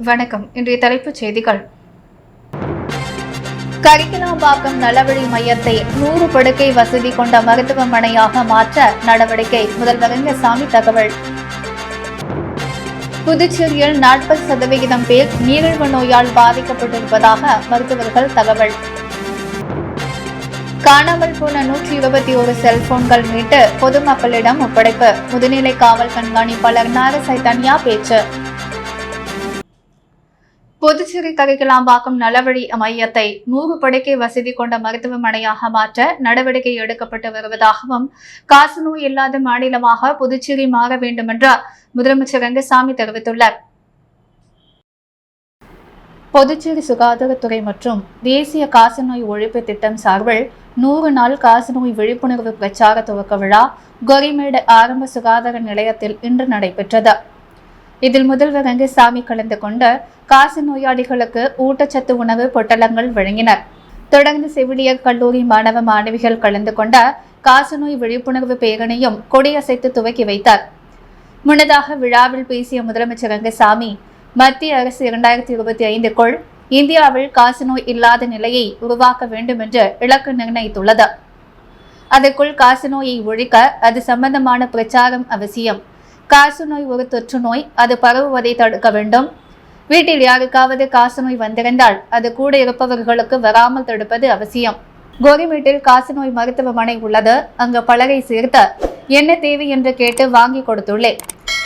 வணக்கம். இன்றைய தலைப்புச் செய்திகள். கரிக்கலாம்பாக்கம் நலவழி மையத்தை 100 படுக்கை வசதி கொண்ட மருத்துவமனையாக மாற்ற நடவடிக்கை. முதல்வர் ரங்கசாமி தகவல். புதுச்சேரியில் 40% பேர் நீரிழிவு நோயால் பாதிக்கப்பட்டிருப்பதாக மருத்துவர்கள் தகவல். காணாமல் போன 121 செல்போன்கள் மீட்டு பொதுமக்களிடம் ஒப்படைப்பு. முதுநிலை காவல் கண்காணிப்பாளர் நாகசைதன்யா பேச்சு. புதுச்சேரி கரிக்கலாம்பாக்கம் நலவழி மையத்தை 100 படுக்கை வசதி கொண்ட மருத்துவமனையாக மாற்ற நடவடிக்கை எடுக்கப்பட்டு வருவதாகவும், காசநோய் இல்லாத மாநிலமாக புதுச்சேரி மாற வேண்டும் என்று முதலமைச்சர் ரங்கசாமி தெரிவித்துள்ளார். புதுச்சேரி சுகாதாரத்துறை மற்றும் தேசிய காசநோய் ஒழிப்பு திட்டம் சார்பில் 100 நாள் காசநோய் விழிப்புணர்வு பிரச்சார துவக்க விழா கோரிமேடு ஆரம்ப சுகாதார நிலையத்தில் இன்று நடைபெற்றது. இதில் முதல்வர் ரங்கசாமி கலந்து கொண்டு காச நோயாளிகளுக்கு ஊட்டச்சத்து உணவு பொட்டலங்கள் வழங்கினர். தொடர்ந்து செவிலியர் கல்லூரி மாணவ மாணவிகள் கலந்து கொண்ட காசநோய் விழிப்புணர்வு பேரணியும் கொடியசைத்து துவக்கி வைத்தார். முன்னதாக விழாவில் பேசிய முதலமைச்சர் ரங்கசாமி, மத்திய அரசு 2025க்குள் இந்தியாவில் காசநோய் இல்லாத நிலையை உருவாக்க வேண்டும் என்று இலக்கு நிர்ணயித்துள்ளது. அதற்குள் காசநோயை ஒழிக்க அது சம்பந்தமான பிரச்சாரம் அவசியம். காசநோய் ஒரு தொற்று நோய், அது பரவுவதை தடுக்க வேண்டும். வீட்டில் யாருக்காவது காசநோய் வந்திருந்தால் அது கூட இருப்பவர்களுக்கு வராமல் தடுப்பது அவசியம். கோரிமேட்டில் காசநோய் மருத்துவமனை உள்ளது. அங்கு பலரை சேர்த்து என்ன தேவை என்று கேட்டு வாங்கி கொடுத்துள்ளேன்.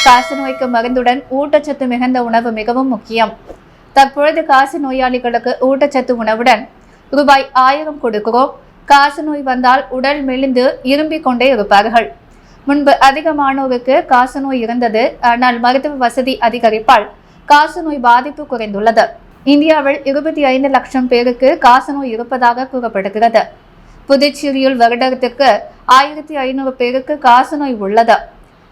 காசநோய்க்கு மருந்துடன் ஊட்டச்சத்து மிகுந்த உணவு மிகவும் முக்கியம். தற்பொழுது காச நோயாளிகளுக்கு ஊட்டச்சத்து உணவுடன் ரூபாய் 1000 கொடுக்கிறோம். காசநோய் வந்தால் உடல் மெலிந்து இரும்பிக் கொண்டே இருப்பார்கள். முன்பு அதிகமானோருக்கு காசநோய் இருந்தது. ஆனால் மருத்துவ வசதி அதிகரிப்பால் காசநோய் பாதிப்பு குறைந்துள்ளது. இந்தியாவில் 25 லட்சம் பேருக்கு காசநோய் இருப்பதாக கூறப்படுகிறது. புதுச்சேரியில் வருடத்திற்கு 1500 பேருக்கு காசநோய் உள்ளது.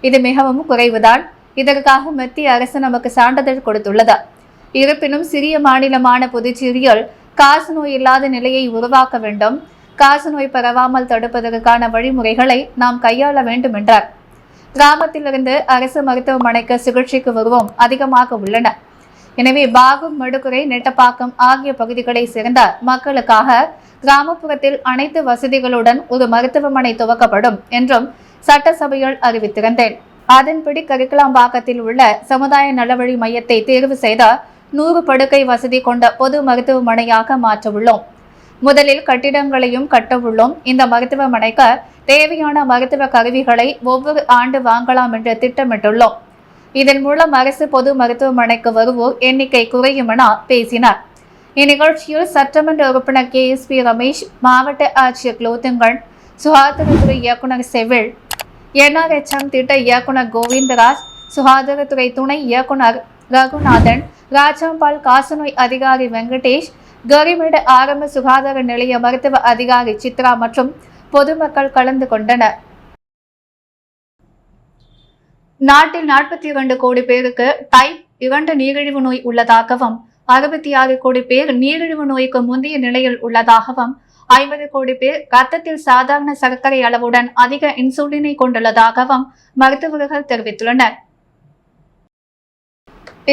இது மிகவும் குறைவுதான். இதற்காக மத்திய அரசு நமக்கு சான்றிதழ் கொடுத்துள்ளது. இருப்பினும் சிறிய மாநிலமான புதுச்சேரியில் காசநோய் இல்லாத நிலையை உருவாக்க வேண்டும். காசநோய் பரவாமல் தடுப்பதற்கான வழிமுறைகளை நாம் கையாள வேண்டும் என்றார். கிராமத்திலிருந்து அரசு மருத்துவமனைக்கு சிகிச்சைக்கு வருவோம் அதிகமாக உள்ளன. எனவே பாகூர், மடுக்குறை, நெட்டப்பாக்கம் ஆகிய பகுதிகளை சேர்ந்த மக்களுக்காக கிராமப்புறத்தில் அனைத்து வசதிகளுடன் ஒரு மருத்துவமனை துவக்கப்படும் என்றும் சட்டசபையில் அறிவித்திருந்தேன். அதன்படி கரிக்கலாம்பாக்கத்தில் உள்ள சமுதாய நலவழி மையத்தை தேர்வு செய்த 100 படுக்கை வசதி கொண்ட பொது மருத்துவமனையாக மாற்ற உள்ளோம். முதலில் கட்டிடங்களையும் கட்ட உள்ளோம். இந்த மருத்துவமனைக்கு தேவையான மருத்துவ கருவிகளை ஒவ்வொரு ஆண்டு வாங்கலாம் என்று திட்டமிட்டுள்ளோம். இதன் மூலம் அரசு பொது மருத்துவமனைக்கு வருவோர் எண்ணிக்கை குறையும் என பேசினார். இந்நிகழ்ச்சியில் சட்டமன்ற உறுப்பினர் KSP ரமேஷ், மாவட்ட ஆட்சியர் குலோத்துங்கன், சுகாதாரத்துறை இயக்குநர் செவில், NRHM திட்ட இயக்குநர் கோவிந்தராஜ், சுகாதாரத்துறை துணை இயக்குநர் ரகுநாதன், ராஜாம்பால் காசநோய் அதிகாரி வெங்கடேஷ், கோரிமேடு ஆரம்ப சுகாதார நிலைய மருத்துவ அதிகாரி சித்ரா மற்றும் பொதுமக்கள் கலந்து கொண்டனர். நாட்டில் 42 கோடி பேருக்கு டைப் 2 நீரிழிவு நோய் உள்ளதாகவும், 66 கோடி பேர் நீரிழிவு நோய்க்கு முந்தைய நிலையில் உள்ளதாகவும், 50 கோடி பேர் ரத்தத்தில் சாதாரண சர்க்கரை அளவுடன் அதிக இன்சுலினை கொண்டுள்ளதாகவும் மருத்துவர்கள் தெரிவித்துள்ளனர்.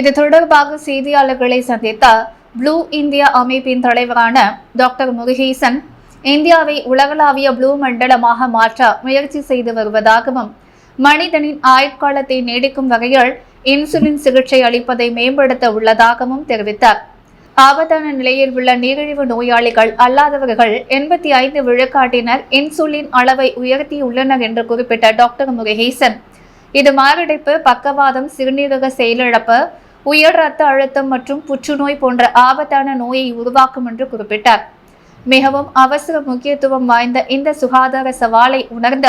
இது தொடர்பாக செய்தியாளர்களை சந்தித்த ப்ளூ இந்தியா அமைப்பின் தலைவரான டாக்டர் முருகேசன், இந்தியாவை உலகளாவிய ப்ளூ மண்டலமாக மாற்ற முயற்சி செய்து வருவதாகவும், மனிதனின் ஆயுட்காலத்தை நீடிக்கும் வகையில் இன்சுலின் சிகிச்சை அளிப்பதை மேம்படுத்த உள்ளதாகவும் தெரிவித்தார். ஆபத்தான நிலையில் உள்ள நீரிழிவு நோயாளிகள் அல்லாதவர்கள் 85 விழுக்காட்டினர் இன்சுலின் அளவை உயர்த்தியுள்ளனர் என்று குறிப்பிட்ட டாக்டர் முருகேசன், இது மாரடைப்பு, பக்கவாதம், சிறுநீரக செயலிழப்பு, உயர் ரத்த அழுத்தம் மற்றும் புற்றுநோய் போன்ற ஆபத்தான நோயை உருவாக்கும் என்று குறிப்பிட்டார். மிகவும் அவசர முக்கியத்துவம் வாய்ந்த இந்த சுகாதார சவாலை உணர்ந்த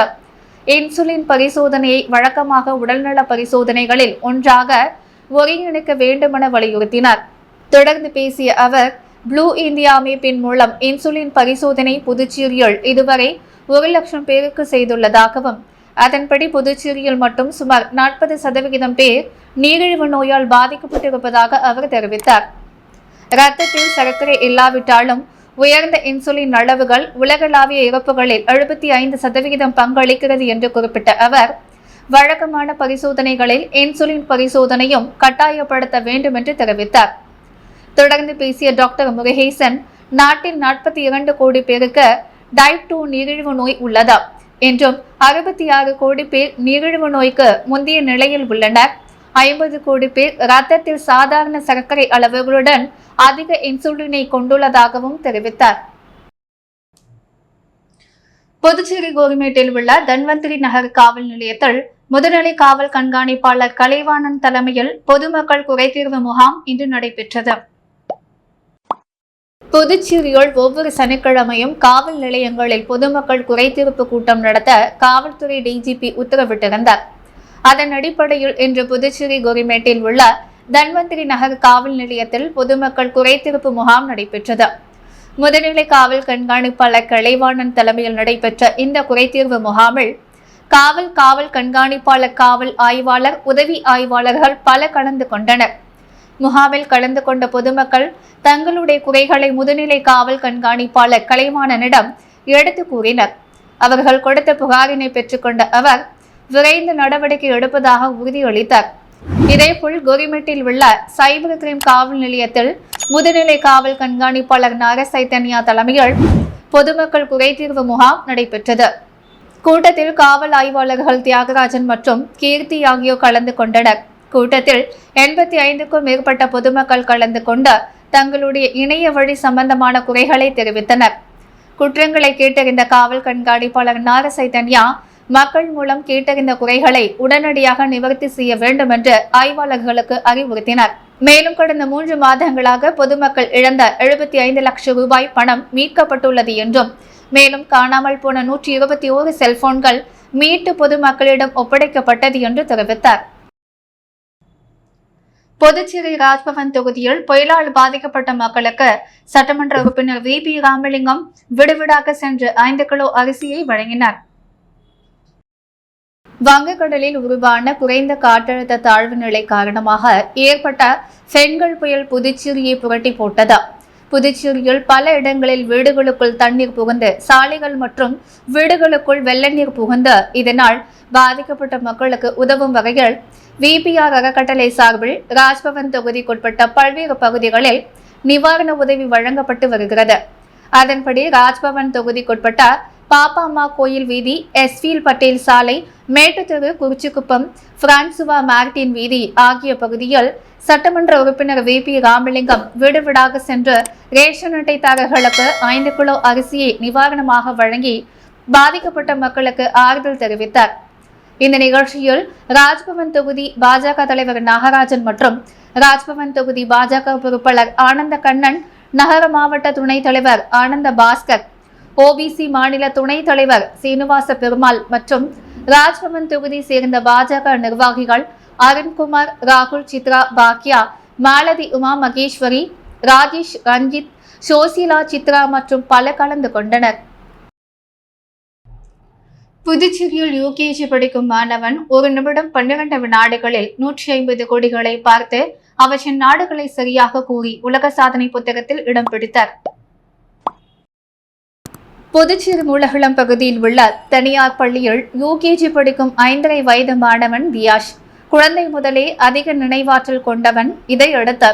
இன்சுலின் பரிசோதனையை வழக்கமாக உடல்நல பரிசோதனைகளில் ஒன்றாக ஒருங்கிணைக்க வேண்டுமென வலியுறுத்தினார். தொடர்ந்து பேசிய அவர், ப்ளூ இந்தியா அமைப்பின் மூலம் இன்சுலின் பரிசோதனை புதுச்சேரியில் இதுவரை 1 லட்சம் பேருக்கு செய்துள்ளதாகவும், அதன்படி புதுச்சேரியில் மட்டும் சுமார் 40% பேர் நீரிழிவு நோயால் பாதிக்கப்பட்டிருப்பதாக அவர் தெரிவித்தார். இரத்தத்தில் சர்க்கரை இல்லாவிட்டாலும் உயர்ந்த இன்சுலின் அளவுகள் உலகளாவிய இறப்புகளில் 75% பங்களிக்கிறது என்று குறிப்பிட்ட அவர், வழக்கமான பரிசோதனைகளில் இன்சுலின் பரிசோதனையும் கட்டாயப்படுத்த வேண்டும் என்று தெரிவித்தார். தொடர்ந்து பேசிய டாக்டர் முருகேசன், நாட்டில் 42 கோடி பேருக்கு டைப் 2 நீரிழிவு நோய் உள்ளது என்றும் 66 கோடி பேர் நீரிழிவு நோய்க்கு முந்தைய நிலையில் உள்ளனர். 50 கோடி பேர் இரத்தத்தில் சாதாரண சர்க்கரை அளவுகளுடன் அதிக இன்சுலினை கொண்டுள்ளதாகவும் தெரிவித்தார். புதுச்சேரி கோரிமேட்டில் உள்ள தன்வந்திரி நகர் காவல் நிலையத்தில் முதுநிலை காவல் கண்காணிப்பாளர் கலைவாணன் தலைமையில் பொதுமக்கள் குறைதீர்வு முகாம் இன்று நடைபெற்றது. புதுச்சேரியில் ஒவ்வொரு சனிக்கிழமையும் காவல் நிலையங்களில் பொதுமக்கள் குறைதீர்ப்பு கூட்டம் நடத்த காவல்துறை டிஜிபி உத்தரவிட்டிருந்தார். அதன் அடிப்படையில் இன்று புதுச்சேரி கோரிமேட்டில் உள்ள தன்வந்திரி நகர் காவல் நிலையத்தில் பொதுமக்கள் குறைதீர்ப்பு முகாம் நடைபெற்றது. முதுநிலை காவல் கண்காணிப்பாளர் கலைவாணன் தலைமையில் நடைபெற்ற இந்த குறைதீர்வு முகாமில் காவல் கண்காணிப்பாளர், காவல் ஆய்வாளர், உதவி ஆய்வாளர்கள் பல கலந்து கொண்டனர். முகாமில் கலந்து கொண்ட பொதுமக்கள் தங்களுடைய குறைகளை முதுநிலை காவல் கண்காணிப்பாளர் கலைவாணனிடம் எடுத்து கூறினர். அவர்கள் கொடுத்த புகாரினை பெற்றுக்கொண்ட அவர் விரைந்து நடவடிக்கை எடுப்பதாக உறுதியளித்தார். இதேபோல் கோரிமேட்டில் உள்ள சைபர் கிரைம் காவல் நிலையத்தில் முதுநிலை காவல் கண்காணிப்பாளர் நாகசைத்தன்யா தலைமையில் பொதுமக்கள் குறைதீர்வு முகாம் நடைபெற்றது. கூட்டத்தில் காவல் ஆய்வாளர்கள் தியாகராஜன் மற்றும் கீர்த்தி ஆகியோர் கலந்து கொண்டனர். கூட்டத்தில் 85க்கும் மேற்பட்ட பொதுமக்கள் கலந்து கொண்டு தங்களுடைய இணைய வழி சம்பந்தமான குறைகளை தெரிவித்தனர். குற்றங்களை கேட்டறிந்த காவல் கண்காணிப்பாளர் நாகசைத்தன்யா மக்கள் மூலம் கேட்டறிந்த குறைகளை உடனடியாக நிவர்த்தி செய்ய வேண்டும் என்று ஆய்வாளர்களுக்கு அறிவுறுத்தினார். மேலும் கடந்த 3 மாதங்களாக பொதுமக்கள் இழந்த 75 லட்சம் ரூபாய் பணம் மீட்கப்பட்டுள்ளது என்றும், மேலும் காணாமல் போன 121 செல்போன்கள் மீட்டு பொதுமக்களிடம் ஒப்படைக்கப்பட்டது என்று தெரிவித்தார். புதுச்சேரி ராஜ்பவன் தொகுதியில் புயலால் பாதிக்கப்பட்ட மக்களுக்கு சட்டமன்ற உறுப்பினர் VP ராமலிங்கம் விடுவிடாக சென்று 5 கிலோ அரிசியை வழங்கினார். வங்கக்கடலில் உருவான குறைந்த காற்றழுத்த தாழ்வு நிலை காரணமாக ஏற்பட்ட பெண்கள் புயல் புதுச்சேரியை புரட்டி போட்டது. புதுச்சேரியில் பல இடங்களில் வீடுகளுக்குள் தண்ணீர் புகுந்து, சாலைகள் மற்றும் வீடுகளுக்குள் வெள்ள நீர் புகுந்து, இதனால் பாதிக்கப்பட்ட மக்களுக்கு உதவும் வகையில் VPR அறக்கட்டளை சார்பில் ராஜ்பவன் தொகுதிக்குட்பட்ட பல்வேறு பகுதிகளில் நிவாரண உதவி வழங்கப்பட்டு வருகிறது. அதன்படி ராஜ்பவன் தொகுதிக்குட்பட்ட பாப்பாமா கோயில் வீதி, எஸ்வீல் பட்டேல் சாலை, மேட்டுத்தெரு, குறிச்சிக்குப்பம், பிரான்சுவா மார்டின் வீதி ஆகிய பகுதியில் சட்டமன்ற உறுப்பினர் VP ராமலிங்கம் வீடு வீடாக சென்று ரேஷன் அட்டைதாரர்களுக்கு 5 கிலோ அரிசியை நிவாரணமாக வழங்கி பாதிக்கப்பட்ட மக்களுக்கு ஆறுதல் தெரிவித்தார். இந்த நிகழ்ச்சியில் ராஜ்பவன் தொகுதி பாஜக தலைவர் நாகராஜன் மற்றும் ராஜ்பவன் தொகுதி பாஜக பொறுப்பாளர் ஆனந்த கண்ணன், நகர மாவட்ட துணைத் தலைவர் ஆனந்த பாஸ்கர், OBC மாநில துணைத் தலைவர் சீனிவாச பெருமாள் மற்றும் ராஜ்பவன் தொகுதி சேர்ந்த பாஜக நிர்வாகிகள் அருண்குமார், ராகுல், சித்ரா, பாக்யா, மாலதி, உமா மகேஸ்வரி, ராஜேஷ், ரஞ்சித், சோசிலா, சித்ரா மற்றும் பல கலந்து கொண்டனர். புதுச்சேரியில் UKG படிக்கும் மாணவன் 1 நிமிடம் 12 வினாடிகளில் 150 கோடிகளை பார்த்து அவற்றின் நாடுகளை சரியாக கூறி உலக சாதனை புத்தகத்தில் இடம் பிடித்தார். புதுச்சேரி மூலகுளம் பகுதியில் உள்ள தனியார் பள்ளியில் UKG படிக்கும் 5.5 வயது மாணவன் தியாஷ் குழந்தை முதலே அதிக நினைவாற்றல் கொண்டவன். இதையடுத்து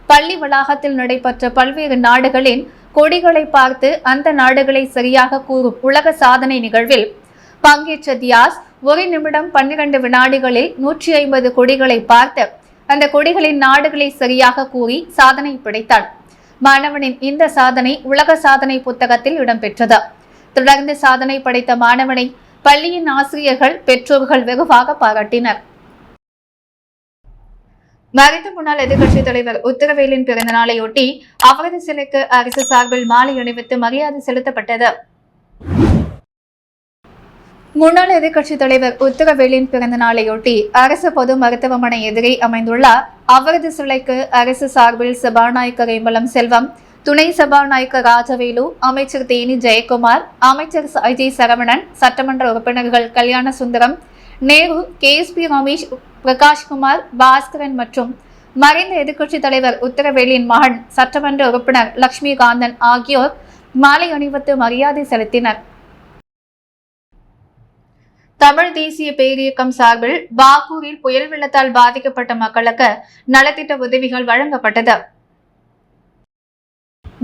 பள்ளி வளாகத்தில் நடைபெற்ற பல்வேறு நாடுகளின் கொடிகளை பார்த்து அந்த நாடுகளை சரியாக கூறும் உலக சாதனை நிகழ்வில் பங்கேற்ற தியாஷ் 1 நிமிடம் 12 வினாடிகளில் 150 கொடிகளை பார்த்து அந்த கொடிகளின் நாடுகளை சரியாக கூறி சாதனை படைத்தான். மாணவனின் இந்த சாதனை உலக சாதனை புத்தகத்தில் இடம்பெற்றது. தொடர்ந்து சாதனை படைத்த மாணவனை பள்ளியின் ஆசிரியர்கள், பெற்றோர்கள் வெகுவாக பாராட்டினர். மறைந்த முன்னாள் எதிர்க்கட்சித் தலைவர் உத்தரவேலின் பிறந்த நாளையொட்டி அவரது சிலைக்கு அரசு சார்பில் மாலை அணிவித்து மரியாதை செலுத்தப்பட்டது. முன்னாள் எதிர்க்கட்சித் தலைவர் உத்தரவேலின் பிறந்த நாளையொட்டி அரசு பொது மருத்துவமனை எதிரே அமைந்துள்ள அவரது சிலைக்கு அரசு சார்பில் சபாநாயகர் ஏம்பலம் செல்வம், துணை சபாநாயகர் ராஜவேலு, அமைச்சர் தேனி ஜெயக்குமார், அமைச்சர் அஜய் சரவணன், சட்டமன்ற உறுப்பினர்கள் கல்யாண சுந்தரம், நேரு, KSP ரமேஷ், பிரகாஷ்குமார், பாஸ்கரன் மற்றும் மறைந்த எதிர்க்கட்சித் தலைவர் உத்தரவேலின் மகன் சட்டமன்ற உறுப்பினர் லட்சுமிகாந்தன் ஆகியோர் மாலை அணிவித்து மரியாதை செலுத்தினர். தமிழ் தேசிய பேரியக்கம் சார்பில் பாகூரில் புயல் வெள்ளத்தால் பாதிக்கப்பட்ட மக்களுக்கு நலத்திட்ட உதவிகள் வழங்கப்பட்டது.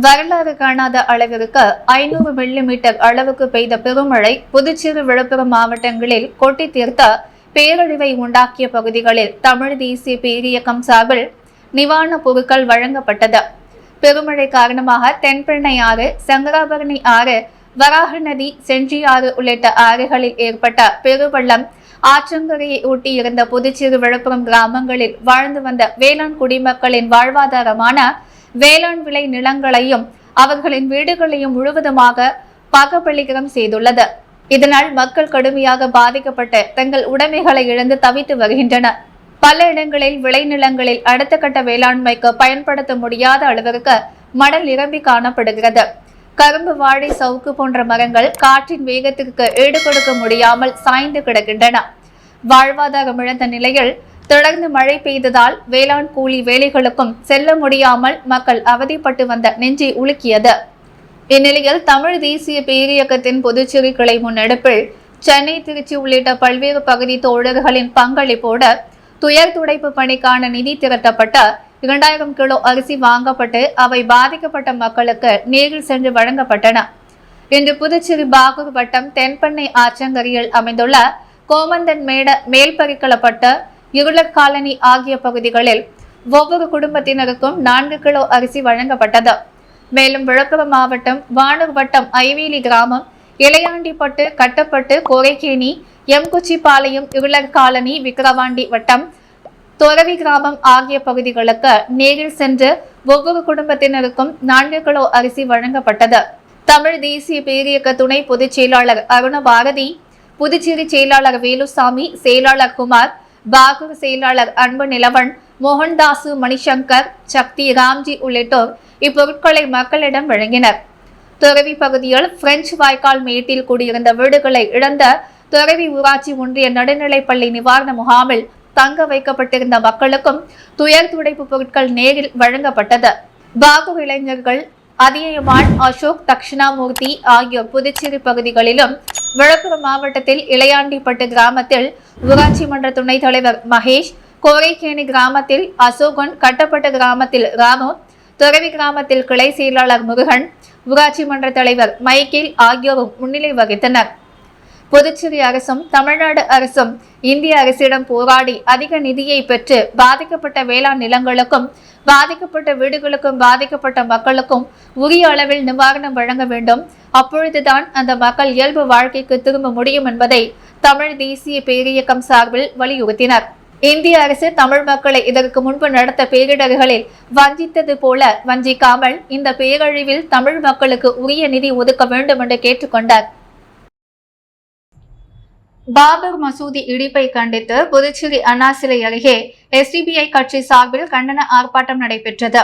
வரலாறு காணாத அளவிற்கு 500 மில்லிமீட்டர் அளவுக்கு பெய்த பெருமழை புதுச்சேரி, விழுப்புரம் மாவட்டங்களில் கொட்டி தீர்த்த பேரழிவை உண்டாக்கிய பகுதிகளில் தமிழ் தேசிய பேரியக்கம் சார்பில் நிவாரணப் பொருட்கள் வழங்கப்பட்டது. பெருமழை காரணமாக தென்பெண்ணை ஆறு, சங்கராபரணி ஆறு, வராக நதி, செஞ்சி ஆறு உள்ளிட்ட ஆறுகளில் ஏற்பட்ட பெருவெள்ளம் ஆற்றங்கரையை ஒட்டி இருந்த புதுச்சேரி, விழுப்புரம் கிராமங்களில் வாழ்ந்து வந்த வேளாண் குடிமக்களின் வாழ்வாதாரமான வேளாண் விளை நிலங்களையும் அவர்களின் வீடுகளையும் முழுவதுமாக பாகப்பள்ளிகரம் செய்துள்ளது. இதனால் மக்கள் கடுமையாக பாதிக்கப்பட்டு தங்கள் உடைமைகளை இழந்து தவித்து வருகின்றனர். பல இடங்களில் விளைநிலங்களில் அடுத்த கட்ட வேளாண்மைக்கு பயன்படுத்த முடியாத அளவிற்கு மணல் நிரம்பி காணப்படுகிறது. கரும்பு, வாழை, சவுக்கு போன்ற மரங்கள் காற்றின் வேகத்திற்கு ஈடுகொடுக்க முடியாமல் சாய்ந்து கிடக்கின்றன. வாழ்வாதாரம் இழந்த நிலையில் தொடர்ந்து மழை பெய்ததால் வேளாண் கூலி வேலைகளுக்கும் செல்ல முடியாமல் மக்கள் அவதிப்பட்டு வந்த நெஞ்சை உலுக்கியது. இந்நிலையில் தமிழ் தேசிய பேரியக்கத்தின் புதுச்சேரி கிளை முன்னெடுப்பில் சென்னை, திருச்சி உள்ளிட்ட பல்வேறு பகுதி தோழர்களின் பங்களிப்போடு துயர் துடைப்பு பணிக்கான நிதி திரட்டப்பட்டு 2000 கிலோ அரிசி வாங்கப்பட்டு அவை பாதிக்கப்பட்ட மக்களுக்கு நேரில் சென்று வழங்கப்பட்டன. இன்று புதுச்சேரி பாகூர் வட்டம் தென்பெண்ணை ஆற்றங்கரையில் அமைந்துள்ள கோமந்தன் மேட, மேல்பரிக்கலப்பட்ட, இருளர் காலனி ஆகிய பகுதிகளில் ஒவ்வொரு குடும்பத்தினருக்கும் 4 கிலோ அரிசி வழங்கப்பட்டது. மேலும் விழுப்புரம் மாவட்டம் வானூர் வட்டம் ஐவேலி கிராமம், இளையாண்டிப்பட்டு, கட்டப்பட்டு, கோரைக்கேணி, எம்குச்சிபாளையம், இருளர் காலனி, விக்கிரவாண்டி வட்டம், தொரவி கிராமம் ஆகிய பகுதிகளுக்கு நேரில் சென்று ஒவ்வொரு குடும்பத்தினருக்கும் 4 கிலோ அரிசி வழங்கப்பட்டது. தமிழ் தேசிய பேரியக்க துணை பொதுச் செயலாளர் அருணபாரதி, புதுச்சேரி செயலாளர் வேலுசாமி, செயலாளர் குமார், பாகூர் செயலாளர் அன்பு நிலவன், மோகன்தாசு, மணிசங்கர், சக்தி, ராம்ஜி உள்ளிட்டோர் இப்பொருட்களை மக்களிடம் வழங்கினர். தொரவி பகுதியில் பிரெஞ்சு வாய்க்கால் மேட்டில் குடியிருந்த வீடுகளை இழந்த தொரவி ஊராட்சி ஒன்றிய நடுநிலைப்பள்ளி நிவாரண முகாமில் தங்க வைக்கப்பட்டிருந்த மக்களுக்கும் துயர் துடைப்பு பொருட்கள் நேரில் வழங்கப்பட்டது. பாகூர் இளைஞர்கள் அதியமான், அசோக், தக்ஷணாமூர்த்தி ஆகியோர் புதுச்சேரி பகுதிகளிலும், விழுப்புரம் மாவட்டத்தில் இளையாண்டிப்பட்டு கிராமத்தில் ஊராட்சி மன்ற துணைத் தலைவர் மகேஷ், கோரைக்கேணி கிராமத்தில் அசோகன், கட்டப்பட்டு கிராமத்தில் ராமு, தொரவி கிராமத்தில் கிளை செயலாளர் முருகன், ஊராட்சி மன்ற தலைவர் மைக்கேல் ஆகியோரும் முன்னிலை வகித்தனர். புதுச்சேரி அரசும் தமிழ்நாடு அரசும் இந்திய அரசிடம் போராடி அதிக நிதியை பெற்று பாதிக்கப்பட்ட வேளாண் நிலங்களுக்கும் பாதிக்கப்பட்ட வீடுகளுக்கும் பாதிக்கப்பட்ட மக்களுக்கும் உரிய அளவில் நிவாரணம் வழங்க வேண்டும். அப்பொழுதுதான் அந்த மக்கள் இயல்பு வாழ்க்கைக்கு திரும்ப முடியும் என்பதை தமிழ் தேசிய பேரியக்கம் சார்பில் வலியுறுத்தினர். இந்திய அரசு தமிழ் மக்களை இதற்கு முன்பு நடத்த பேரிடர்களில் வஞ்சித்தது போல வஞ்சிக்காமல் இந்த பேரழிவில் தமிழ் மக்களுக்கு உரிய நிதி ஒதுக்க வேண்டும் என்று கேட்டுக்கொண்டார். பாபர் மசூதி இடிப்பை கண்டித்து புதுச்சேரி அண்ணா சிலை அருகே SDPI கட்சி சார்பில் கண்டன ஆர்ப்பாட்டம் நடைபெற்றது.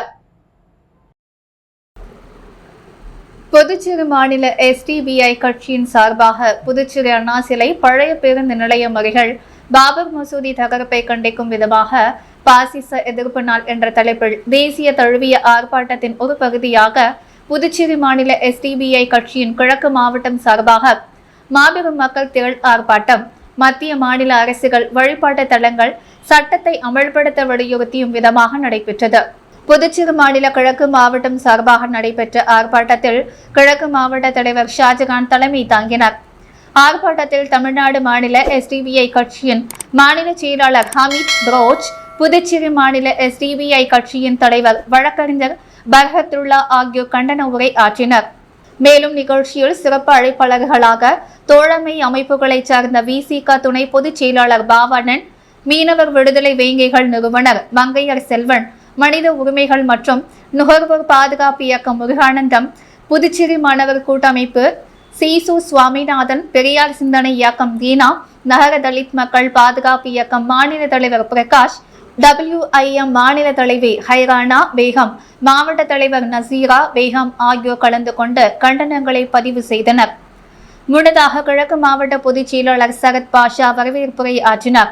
புதுச்சேரி மாநில SDPI கட்சியின் சார்பாக புதுச்சேரி அண்ணா சிலை பழைய பேருந்து நிலையம் அருகில் பாபர் மசூதி தகர்ப்பை கண்டிக்கும் விதமாக பாசிச எதிர்ப்பு நாள் என்ற தலைப்பில் தேசிய தழுவிய ஆர்ப்பாட்டத்தின் ஒரு பகுதியாக புதுச்சேரி மாநில SDPI கட்சியின் கிழக்கு மாவட்டம் சார்பாக மாபெரும் மக்கள் திரள் ஆர்ப்பாட்டம், மத்திய மாநில அரசுகள் வழிபாட்டு தலங்கள் சட்டத்தை அமல்படுத்த வலியுறுத்தியும் விதமாக நடைபெற்றது. புதுச்சேரி மாநில கிழக்கு மாவட்டம் சார்பாக நடைபெற்ற ஆர்ப்பாட்டத்தில் கிழக்கு மாவட்ட தலைவர் ஷாஜகான் தலைமை தாங்கினார். ஆர்ப்பாட்டத்தில் தமிழ்நாடு மாநில SDPI கட்சியின் மாநில செயலாளர் ஹமீத் புரோச், புதுச்சேரி மாநில SDPI கட்சியின் தலைவர் வழக்கறிஞர் பர்ஹத்துல்லா ஆகியோர் கண்டன உரை ஆற்றினர். மேலும் நிகழ்ச்சியில் சிறப்பு அழைப்பாளர்களாக தோழமை அமைப்புகளைச் சார்ந்த VCK துணை பொதுச் செயலாளர் பாவாணன், மீனவர் விடுதலை வேங்கைகள் நிறுவனர் மங்கையர் செல்வன், மனித உரிமைகள் மற்றும் நுகர்வோர் பாதுகாப்பு இயக்கம் முருகானந்தம், புதுச்சேரி மாணவர் கூட்டமைப்பு சீசு சுவாமிநாதன், பெரியார் சிந்தனை இயக்கம் தீனா, நகர தலித் மக்கள் பாதுகாப்பு இயக்கம் மாநில தலைவர் பிரகாஷ், WIM மாநில தலைவி ஹைரானா பேகம், மாவட்ட தலைவர் நசீரா பேகம் ஆகியோர் கலந்து கொண்டு கண்டனங்களை பதிவு செய்தனர். முன்னதாக கிழக்கு மாவட்ட பொதுச் செயலாளர் சரத் பாஷா வரவேற்புரை ஆற்றினார்.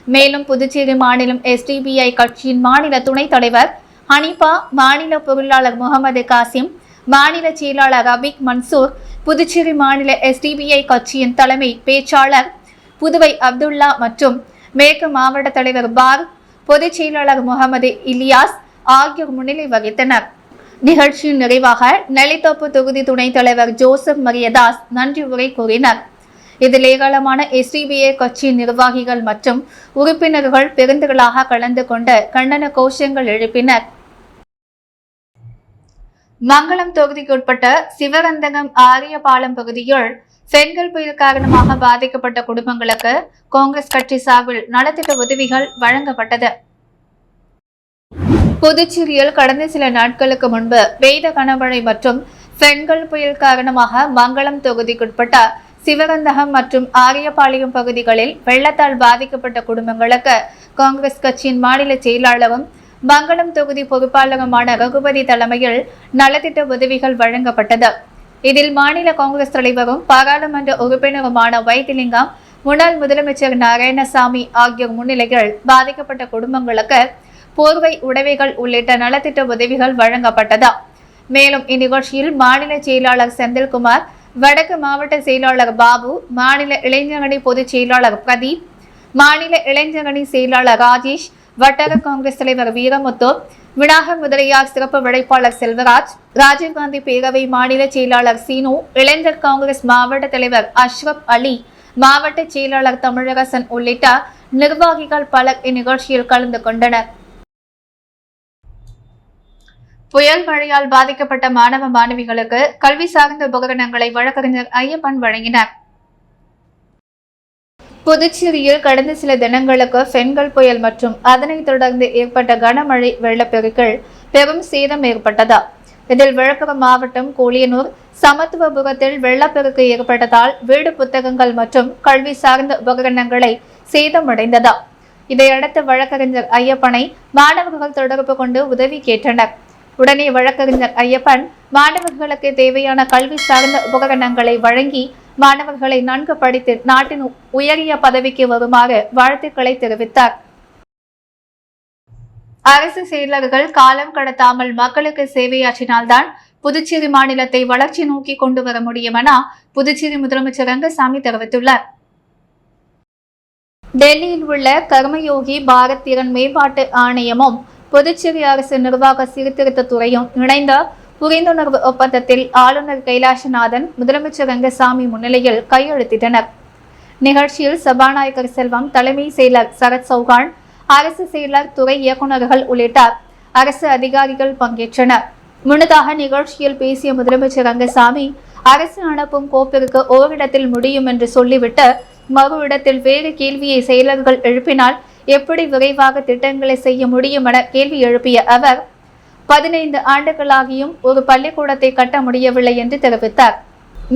மேலும் புதுச்சேரி மாநிலம் SDPI கட்சியின் மாநில துணைத் தலைவர் ஹனிபா, மாநில பொருளாளர் முகமது காசிம், மாநில செயலாளர் ரபிக் மன்சூர், புதுச்சேரி மாநில SDPI கட்சியின் தலைமை பேச்சாளர் புதுவை அப்துல்லா மற்றும் மேற்கு மாவட்ட தலைவர் பாரூக், பொதுச் செயலாளர் முகமது இலியாஸ் ஆகியோர் முன்னிலை வகித்தனர். நிகழ்ச்சியின் நிறைவாக நெல்லித்தோப்பு தொகுதி துணைத் தலைவர் ஜோசப் மரியதாஸ் நன்றி உரை கூறினார். இதில் ஏராளமான SDPI கட்சி நிர்வாகிகள் மற்றும் உறுப்பினர்கள் பெருந்திரளாக கலந்து கொண்டு கண்டன கோஷங்கள் எழுப்பினர். மங்களம் தொகுதிக்குட்பட்ட சிவகந்தகம் ஆரியபாளையம் பகுதியில் செங்கல் புயல் காரணமாக பாதிக்கப்பட்ட குடும்பங்களுக்கு காங்கிரஸ் கட்சி சார்பில் நலத்திட்ட உதவிகள் வழங்கப்பட்டது. புதுச்சேரியில் கடந்த சில நாட்களுக்கு முன்பு பெய்த கனமழை மற்றும் செங்கல் புயல் காரணமாக மங்களம் தொகுதிக்குட்பட்ட சிவகந்தகம் மற்றும் ஆரியபாளையம் பகுதிகளில் வெள்ளத்தால் பாதிக்கப்பட்ட குடும்பங்களுக்கு காங்கிரஸ் கட்சியின் மாநில செயலாளரும் மங்களம் தொகுதி பொறுப்பாளருமான ரகுபதி தலைமையில் நலத்திட்ட உதவிகள் வழங்கப்பட்டது. இதில் மாநில காங்கிரஸ் தலைவரும் பாராளுமன்ற உறுப்பினருமான வைத்திலிங்கம், முன்னாள் முதலமைச்சர் நாராயணசாமி ஆகியோர் முன்னிலையில் பாதிக்கப்பட்ட குடும்பங்களுக்கு போர்வை, உடைமைகள் உள்ளிட்ட நலத்திட்ட உதவிகள் வழங்கப்பட்டது. மேலும் இந்நிகழ்ச்சியில் மாநில செயலாளர் செந்தில்குமார், வடக்கு மாவட்ட செயலாளர் பாபு, மாநில இளைஞரணி பொதுச் செயலாளர் பிரதீப், மாநில இளைஞரணி செயலாளர் ராஜேஷ், வட்டார காங்கிரஸ் தலைவர் வீரமுத்து, விநாயகர் முதலியார் சிறப்பு உழைப்பாளர் செல்வராஜ், ராஜீவ்காந்தி பேரவை மாநில செயலாளர் சீனு, இளைஞர் காங்கிரஸ் மாவட்ட தலைவர் அஷ்ரப் அலி, மாவட்ட செயலாளர் தமிழரசன் உள்ளிட்ட நிர்வாகிகள் பலர் இந்நிகழ்ச்சியில் கலந்து கொண்டனர். புயல் மழையால் பாதிக்கப்பட்ட மாணவ மாணவிகளுக்கு கல்வி சார்ந்த உபகரணங்களை வழக்கறிஞர் ஐயப்பன் வழங்கினார். புதுச்சேரியில் கடந்த சில தினங்களுக்கு செங்கல் புயல் மற்றும் அதனைத் தொடர்ந்து ஏற்பட்ட கனமழை வெள்ளப்பெருக்கில் பெரும் சேதம் ஏற்பட்டது. இதில் விழுப்புரம் மாவட்டம் கோலியனூர் சமத்துவபுரத்தில் வெள்ளப்பெருக்கு ஏற்பட்டதால் வீடு, புத்தகங்கள் மற்றும் கல்வி சார்ந்த உபகரணங்களை சேதமடைந்தது. இதையடுத்து வழக்கறிஞர் ஐயப்பனை மாணவர்கள் தொடர்பு கொண்டு உதவி கேட்டனர். உடனே வழக்கறிஞர் ஐயப்பன் மாணவர்களுக்கு தேவையான கல்வி சார்ந்த உபகரணங்களை வழங்கி மாணவர்களை நன்கு படித்து நாட்டின் உயரிய பதவிக்கு வருமாறு வாழ்த்துக்களை தெரிவித்தார். அரசு செயலர்கள் காலம் கடத்தாமல் மக்களுக்கு சேவையாற்றினால்தான் புதுச்சேரி மாநிலத்தை வளர்ச்சி நோக்கி கொண்டு வர முடியும் என புதுச்சேரி முதலமைச்சர் ரங்கசாமி தெரிவித்துள்ளார். டெல்லியில் உள்ள கர்மயோகி பாரத் திறன் மேம்பாட்டு ஆணையமும் புதுச்சேரி அரசு நிர்வாக சீர்திருத்த துறையும் இணைந்த புரிந்துணர்வு ஒப்பந்தத்தில் ஆளுநர் கைலாசநாதன், முதலமைச்சர் ரங்கசாமி முன்னிலையில் கையெழுத்திட்டனர். நிகழ்ச்சியில் சபாநாயகர் செல்வம், தலைமை செயலர் சரத் சௌகான், அரசு செயலர், துறை இயக்குநர்கள் உள்ளிட்ட அரசு அதிகாரிகள் பங்கேற்றனர். முன்னதாக நிகழ்ச்சியில் பேசிய முதலமைச்சர் ரங்கசாமி, அரசு அனுப்பும் கோப்பிற்கு ஓரிடத்தில் முடியும் என்று சொல்லிவிட்டு மறு இடத்தில் வேறு கேள்வியை செயலர்கள் எழுப்பினால் எப்படி விரைவாக திட்டங்களை செய்ய முடியும் என கேள்வி எழுப்பிய அவர், 15 ஆண்டுகளாகியும் ஒரு பள்ளிக்கூடத்தை கட்ட முடியவில்லை என்று தெரிவித்தார்.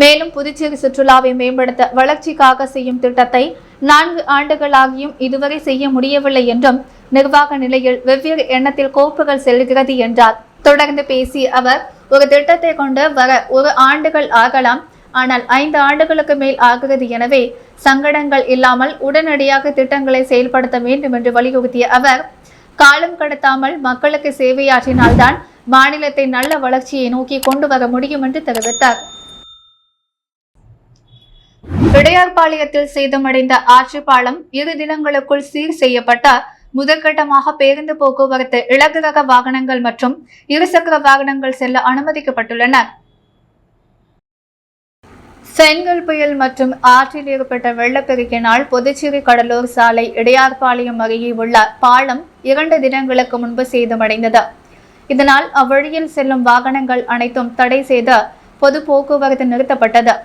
மேலும் புதுச்சேரி சுற்றுலாவை மேம்படுத்த வளர்ச்சிக்காக செய்யும் திட்டத்தை 4 ஆண்டுகளாகியும் இதுவரை செய்ய முடியவில்லை என்றும், நிர்வாக நிலையில் வெவ்வேறு எண்ணத்தில் கோப்புகள் செல்கிறது என்றார். தொடர்ந்து பேசிய அவர், ஒரு திட்டத்தை கொண்டு வர 1 ஆண்டுகள் ஆகலாம், ஆனால் 5 ஆண்டுகளுக்கு மேல் ஆகிறது. எனவே சங்கடங்கள் இல்லாமல் உடனடியாக திட்டங்களை செயல்படுத்த வேண்டும் என்று வலியுறுத்திய அவர், காலம் கடத்தாமல் மக்களுக்கு சேவையாற்றினால்தான் மாநிலத்தை நல்ல வளர்ச்சியை நோக்கி கொண்டு வர முடியும் என்று தெரிவித்தார். இடையார்பாளையத்தில் சேதமடைந்த ஆற்றுப்பாலம் 2 தினங்களுக்குள் சீர் செய்யப்பட்ட முதற்கட்டமாக பேருந்து போக்குவரத்து, இலகு ரக வாகனங்கள் மற்றும் இருசக்கர வாகனங்கள் செல்ல அனுமதிக்கப்பட்டுள்ளன. செங்கல் புயல் மற்றும் ஆற்றில் ஏற்பட்ட வெள்ளப்பெருக்கினால் புதுச்சேரி கடலூர் சாலை இடையார்பாளையம் அருகே உள்ள பாலம் 2 தினங்களுக்கு முன்பு சேதமடைந்தது. இதனால் அவ்வழியில் செல்லும் வாகனங்கள் அனைத்தும் தடை செய்து பொது போக்குவரத்து நிறுத்தப்பட்டது.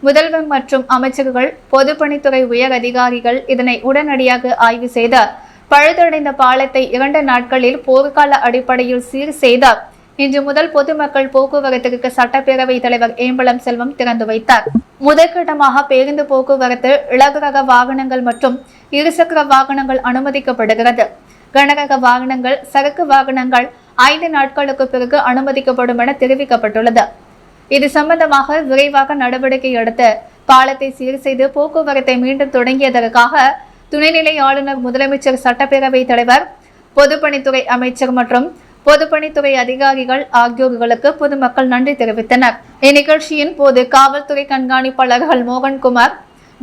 முதல்வர் மற்றும் அமைச்சர்கள், பொதுப்பணித்துறை உயர் அதிகாரிகள் இதனை உடனடியாக ஆய்வு செய்து பழுதடைந்த பாலத்தை 2 நாட்களில் போர்க்கால அடிப்படையில் சீர் செய்தார். இன்று முதல் பொதுமக்கள் போக்குவரத்திற்கு சட்டப்பேரவை தலைவர் ஏம்பலம் செல்வம் திறந்து வைத்தார். முதற்கட்டமாக பேருந்து போக்குவரத்து, இலகு ரக வாகனங்கள் மற்றும் இருசக்கர வாகனங்கள் அனுமதிக்கப்படுகிறது. கனரக வாகனங்கள், சரக்கு வாகனங்கள் 5 நாட்களுக்கு பிறகு அனுமதிக்கப்படும் என தெரிவிக்கப்பட்டுள்ளது. இது சம்பந்தமாக விரைவாக நடவடிக்கை எடுத்து பாலத்தை சீர் செய்து போக்குவரத்தை மீண்டும் தொடங்கியதற்காக துணைநிலை ஆளுநர், முதலமைச்சர், சட்டப்பேரவை தலைவர், பொதுப்பணித்துறை அமைச்சர் மற்றும் பொதுப்பணித்துறை அதிகாரிகள் ஆகியோர்களுக்கு பொதுமக்கள் நன்றி தெரிவித்தனர். இந்நிகழ்ச்சியின் போது காவல்துறை கண்காணிப்பாளர்கள் மோகன்குமார்,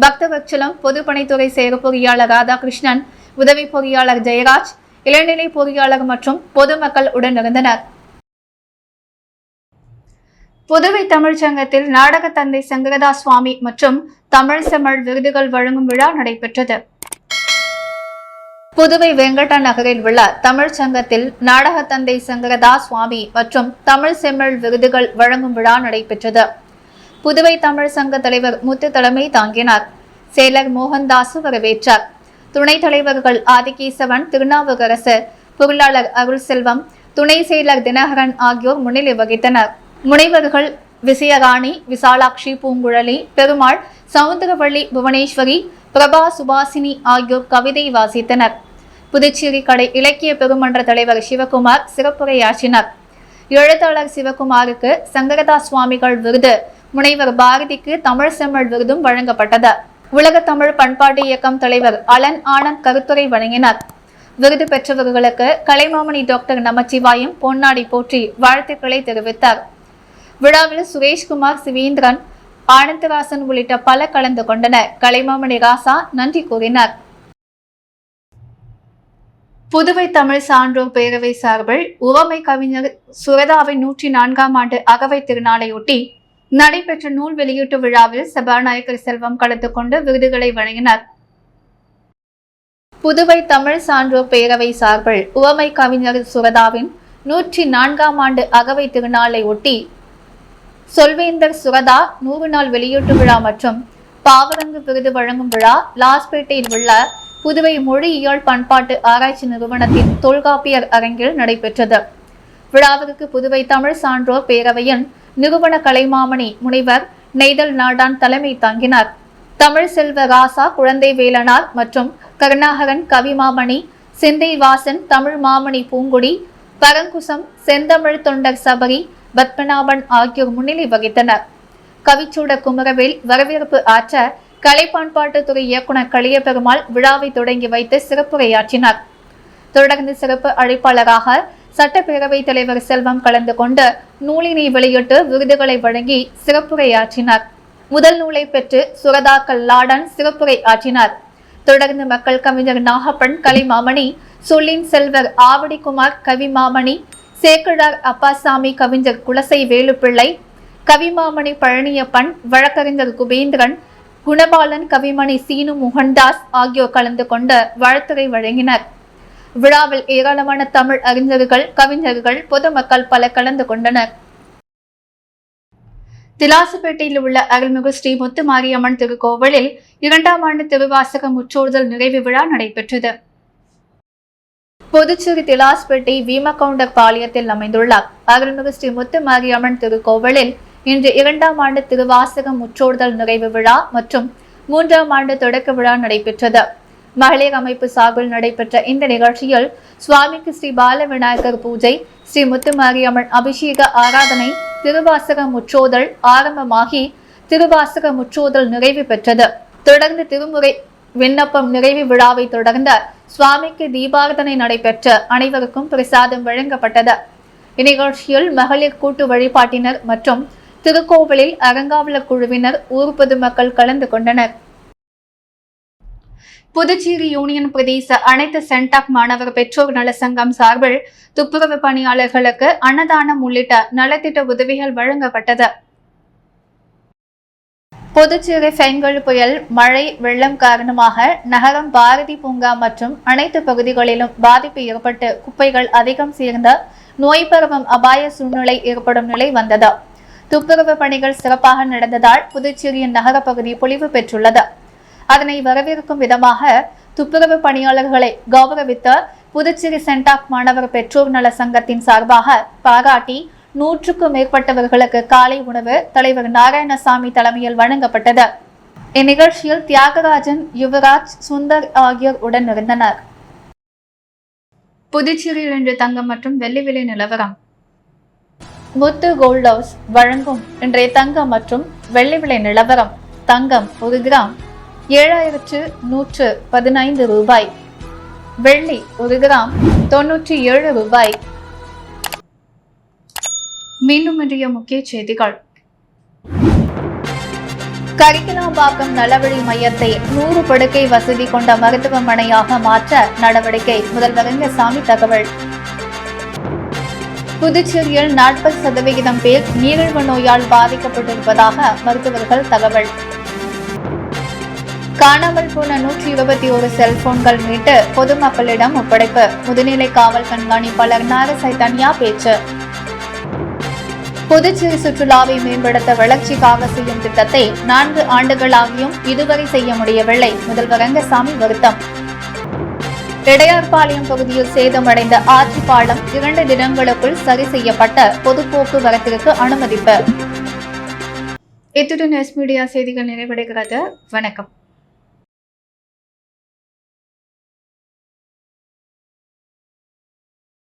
பக்தவச்சலம், பொதுப்பணித்துறை செயற் பொறியாளர் ராதாகிருஷ்ணன், உதவி பொறியாளர் ஜெயராஜ், இளநிலை பொறியாளர் மற்றும் பொதுமக்கள் உடனிருந்தனர். புதுவை தமிழ்ச்சங்கத்தில் நாடக தந்தை சங்கரதாஸ் சுவாமி மற்றும் தமிழ் செம்மல் விருதுகள் வழங்கும் விழா நடைபெற்றது. புதுவை வெங்கட நகரில் உள்ள தமிழ்ச்சங்கத்தில் நாடக தந்தை சங்கரதாஸ் சுவாமி மற்றும் தமிழ் செம்மல் விருதுகள் வழங்கும் விழா நடைபெற்றது. புதுவை தமிழ் சங்க தலைவர் முத்து தலைமை தாங்கினார். செயலர் மோகன்தாசு வரவேற்றார். துணைத் தலைவர்கள் ஆதிகேசவன், திருநாவுக்கரசு, பொருளாளர் அருள் செல்வம், துணை செயலர் தினகரன் ஆகியோர் முன்னிலை வகித்தனர். முனைவர்கள் விசயராணி, விசாலாட்சி, பூங்குழலி, பெருமாள், சவுந்தரவள்ளி, புவனேஸ்வரி, பிரபா, சுபாசினி ஆகியோர் கவிதை வாசித்தனர். புதுச்சேரி கடை இலக்கிய பெருமன்ற தலைவர் சிவகுமார் சிறப்புரையாற்றினார். எழுத்தாளர் சிவகுமாருக்கு சங்கரதாஸ் சுவாமிகள் விருது, முனைவர் பாரதிக்கு தமிழ் செம்மல் விருதும் வழங்கப்பட்டது. உலக தமிழ் பண்பாட்டு இயக்கம் தலைவர் அலன் ஆனந்த் கருத்துரை வழங்கினார். விருது பெற்றவர்களுக்கு கலைமாமணி டாக்டர் நமச்சிவாயம் பொன்னாடி போற்றி வாழ்த்துக்களை தெரிவித்தார். விழாவில் சுரேஷ்குமார், சிவேந்திரன், ஆனந்தராசன் உள்ளிட்ட பல கலந்து கொண்டனர். கலைமாமணி ராசா நன்றி கூறினார். புதுவை தமிழ் சான்றோர் பேரவை சார்பில் உவமை கவிஞர் சுரதாவின் 104ஆம் ஆண்டு அகவை திருநாளையொட்டி நடைபெற்ற நூல் வெளியீட்டு விழாவில் சபாநாயகர் செல்வம் கலந்து கொண்டு விருதுகளை வழங்கினார். புதுவை தமிழ் சான்றோர் பேரவை சார்பில் உவமை கவிஞர் சுரதாவின் 104ஆம் ஆண்டு அகவை திருநாளை ஒட்டி சொல்வேந்தர் சுரதா 100 நாள் வெளியீட்டு விழா மற்றும் பாவரங்கு விருது வழங்கும் விழா லாஸ்பேட்டையில் உள்ள புதுவை மொழியியல் பண்பாட்டு ஆராய்ச்சி நிறுவனத்தின் தொல்காப்பியர் அரங்கில் நடைபெற்றது. விழாவிற்கு புதுவை தமிழ் சான்றோர் பேரவையின் நிறுவன கலைமாமணி முனைவர் நெய்தல் நாடான் தலைமை தாங்கினார். தமிழ் செல்வ ராசா, குழந்தை வேலனார் மற்றும் கருணாகரன், கவிமாமணி சிந்தை வாசன், தமிழ் மாமணி பூங்குடி, பரங்குசம், செந்தமிழ் தொண்டர் சபரி, பத்மநாபன் ஆகியோர் முன்னிலை வகித்தனர். கவிச்சூட குமரவேல் வரவேற்பு ஆற்ற கலை பண்பாட்டுத்துறை இயக்குநர் களியபெருமாள் விழாவை தொடங்கி வைத்து சிறப்புரையாற்றினார். தொடர்ந்து சிறப்பு அழைப்பாளராக சட்டப்பேரவை தலைவர் செல்வம் கலந்து கொண்டு நூலினை வெளியிட்டு விருதுகளை வழங்கி சிறப்புரையாற்றினார். முதல் நூலை பெற்று சுரதா கல்லாடன் சிறப்புரை ஆற்றினார். தொடர்ந்து மக்கள் கவிஞர் நாகப்பன், கலைமாமணி, சொல்லின் செல்வர் ஆவடிக்குமார், கவிமாமணி சேக்கிழார் அப்பாசாமி, கவிஞர் குலசை வேலுப்பிள்ளை, கவிமாமணி பழனியப்பன், வழக்கறிஞர் குபேந்திரன், குணபாலன், கவிமணி சீனு மோகன்தாஸ் ஆகியோர் கலந்து கொண்டு வாழ்த்துரை வழங்கினர். விழாவில் ஏராளமான தமிழ் அறிஞர்கள், கவிஞர்கள், பொதுமக்கள் பல கலந்து கொண்டனர். திலாசுப்பேட்டையில் உள்ள அருள்மிகு ஸ்ரீ முத்துமாரியம்மன் திருக்கோவிலில் 2ஆம் ஆண்டு திருவாசக முற்றோதல் நிறைவு விழா நடைபெற்றது. புதுச்சேரி திலாஸ்பேட்டை வீமகவுண்டர் பாளையத்தில் அமைந்துள்ள அருள்மிகு ஸ்ரீ முத்துமாரியம்மன் திருக்கோவிலில் இன்று 2ஆம் ஆண்டு திருவாசக முற்றோதல் நிறைவு விழா மற்றும் 3ஆம் ஆண்டு தொடக்க விழா நடைபெற்றது. மகளிர் அமைப்பு சார்பில் நடைபெற்ற இந்த நிகழ்ச்சியில் சுவாமிக்கு ஸ்ரீ பால விநாயகர் பூஜை, ஸ்ரீ முத்துமாரியம்மன் அபிஷேக ஆராதனை, திருவாசக முற்றோதல் ஆரம்பமாகி திருவாசக முற்றோதல் நிறைவு பெற்றது. தொடர்ந்து திருமுறை விண்ணப்பம் நிறைவு விழாவை தொடர்ந்த சுவாமிக்கு தீபாராதனை நடைபெற்ற அனைவருக்கும் பிரசாதம் வழங்கப்பட்டது. இந்நிகழ்ச்சியில் மகளிர் கூட்டு வழிபாட்டினர் மற்றும் திருக்கோவிலில் அறங்காவலர் குழுவினர், ஊர் பொதுமக்கள் கலந்து கொண்டனர். புதுச்சேரி யூனியன் பிரதேச அனைத்து சென்டாக் மாணவர் பெற்றோர் நல சங்கம் சார்பில் துப்புரவு பணியாளர்களுக்கு அன்னதானம் உள்ளிட்ட நலத்திட்ட உதவிகள் வழங்கப்பட்டது. புதுச்சேரி பெங்கல் புயல், மழை, வெள்ளம் காரணமாக நகரம், பாரதி பூங்கா மற்றும் அனைத்து பகுதிகளிலும் பாதிப்பு ஏற்பட்டு குப்பைகள் அதிகம் சேர்ந்த நோய் பரவும் அபாய சூழ்நிலை ஏற்படும் நிலை வந்தது. துப்புரவு பணிகள் சிறப்பாக நடந்ததால் புதுச்சேரியின் நகர பகுதி பொலிவு பெற்றுள்ளது. அதனை வரவேற்கும் விதமாக துப்புரவு பணியாளர்களை கௌரவித்த புதுச்சேரி சென்டாக் மாணவர் பெற்றோர் நல சங்கத்தின் சார்பாக பாராட்டி 100க்கும் மேற்பட்டவர்களுக்கு காலை உணவு தலைவர் நாராயணசாமி தலைமையில் வழங்கப்பட்டது. இந்நிகழ்ச்சியில் தியாகராஜன், யுவராஜ், சுந்தர் ஆகியோர் உடன் இருந்தனர். புதுச்சேரியில் இன்று தங்கம் மற்றும் வெள்ளி விலை நிலவரம். முத்து கோல்ட் ஹவுஸ் வழங்கும் இன்றைய தங்கம் மற்றும் வெள்ளி விலை நிலவரம். தங்கம் 1 கிராம் 7115 ரூபாய். வெள்ளி 1 கிராம் 97 ரூபாய். மீண்டும் இன்றைய முக்கிய செய்திகள். கரிக்கலாம்பாக்கம் நலவழி மையத்தை 100 படுக்கை வசதி கொண்ட மருத்துவமனையாக மாற்ற நடவடிக்கை, முதல்வர் ரங்கசாமி தகவல். புதுச்சேரியில் 40% பேர் நீரிழிவு நோயால் பாதிக்கப்பட்டிருப்பதாக மருத்துவர்கள் தகவல். காணாமல் போன 121 செல்போன்கள் மீட்டு பொதுமக்களிடம் ஒப்படைப்பு, முதுநிலை காவல் கண்காணிப்பாளர் நாகசைதன்யா பேச்சு. புதுச்சேரி சுற்றுலாவை மேம்படுத்த வளர்ச்சிக்காக செய்யும் திட்டத்தை 4 ஆண்டுகளாகியும் இதுவரை செய்ய முடியவில்லை, முதல்வர் ரங்கசாமி வருத்தம். இடையார்பாளையம் பகுதியில் சேதமடைந்த ஆட்சி பாலம் 2 தினங்களுக்குள் சரி செய்யப்பட்ட பொது போக்குவரத்திற்கு அனுமதிப்பு. இத்துடன் எஸ் மீடியா செய்திகள் நிறைவடைகிறது. வணக்கம்.